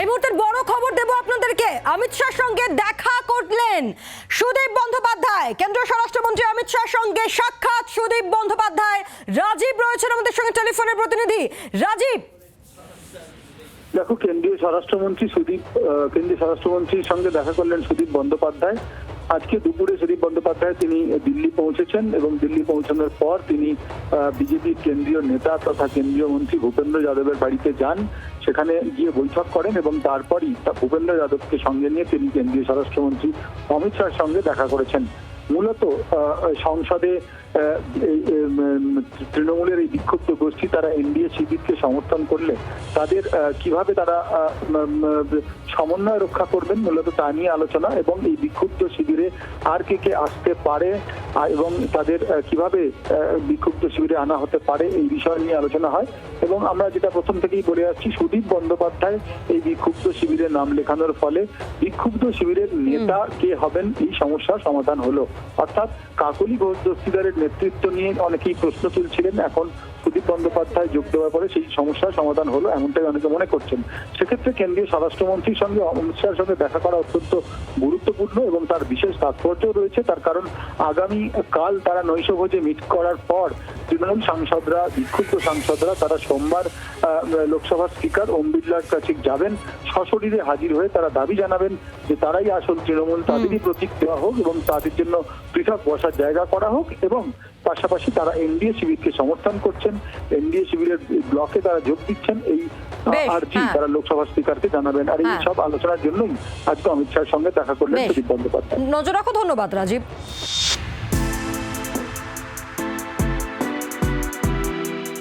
এই মুহূর্তের বড় খবর দেব আপনাদেরকে। অমিত শাহর সঙ্গে দেখা করলেন সুদীপ বন্দ্যোপাধ্যায়। কেন্দ্রীয় স্বরাষ্ট্রমন্ত্রী অমিত শাহর সঙ্গে সাক্ষাৎ সুদীপ বন্দ্যোপাধ্যায়। রাজীব রয়েছেন আমাদের সঙ্গে টেলিফোনের প্রতিনিধি। রাজীব, দেখো, কেন্দ্রীয় স্বরাষ্ট্রমন্ত্রীর সঙ্গে দেখা করলেন সুদীপ বন্দ্যোপাধ্যায়। আজকে দুপুরে সুদীপ বন্দ্যোপাধ্যায় তিনি দিল্লি পৌঁছেছেন এবং দিল্লি পৌঁছানোর পর তিনি বিজেপির কেন্দ্রীয় নেতা তথা কেন্দ্রীয় মন্ত্রী ভূপেন্দ্র যাদবের বাড়িতে যান। সেখানে গিয়ে বৈঠক করেন এবং তারপরই ভূপেন্দ্র যাদবকে সঙ্গে নিয়ে তিনি কেন্দ্রীয় স্বরাষ্ট্রমন্ত্রী অমিত শাহর সঙ্গে দেখা করেছেন। মূলত সংসদে তৃণমূলের এই বিক্ষুব্ধ গোষ্ঠী তারা এনডিএ শিবিরকে সমর্থন করলে তাদের কিভাবে তারা সমন্বয় রক্ষা করবেন, মূলত তা নিয়ে আলোচনা এবং এই বিক্ষুব্ধ শিবিরে আর কে আসতে পারে এবং তাদের কিভাবে বিক্ষুব্ধ শিবিরে আনা হতে পারে এই বিষয় নিয়ে আলোচনা হয়। এবং আমরা যেটা প্রথম থেকেই বলে আসছি, সুদীপ বন্দ্যোপাধ্যায় এই বিক্ষুব্ধ শিবিরে নাম লেখানোর ফলে বিক্ষুব্ধ শিবিরের নেতা কে হবেন এই সমস্যার সমাধান হলো। অর্থাৎ কাকলি ঘোষ দস্তিদারের নেতৃত্ব নিয়ে অনেকেই প্রশ্ন তুলছিলেন, এখন সুদীপ বন্দ্যোপাধ্যায় যোগ দেওয়ার পরে সেই সমস্যার সমাধান হলো, এমনটাই অনেকে মনে করছেন। সেক্ষেত্রে কেন্দ্রীয় স্বরাষ্ট্রমন্ত্রীর সঙ্গে অমিত শাহের সঙ্গে দেখা করা অত্যন্ত গুরুত্বপূর্ণ এবং তার বিশেষ তাৎপর্য রয়েছে। তার কারণ আগামী কাল তারা নৈশভোজে মিট করার পর তৃণমূল সাংসদরা, বিক্ষুব্ধ সাংসদরা তারা সোমবার লোকসভার স্পিকার ওম বিড়লার কাছে যাবেন। সশরীরে হাজির হয়ে তারা দাবি জানাবেন যে তারাই আসল তৃণমূল, তাদেরই প্রতীক দেওয়া হোক এবং তাদের জন্য পৃথক বসার জায়গা করা হোক। এবং পাশাপাশি তারা এনডিএ শিবিরকে সমর্থন করছেন, এনডিএ শিবিরের ব্লকে তারা যোগ দিচ্ছেন, এই আর্জি তারা লোকসভা স্পিকারকে জানাবেন। আর এই সব আলোচনার জন্যই আজকে অমিত শাহের সঙ্গে দেখা করলেন সুদীপ বন্দ্যোপাধ্যায়। নজর রাখো। ধন্যবাদ রাজীব।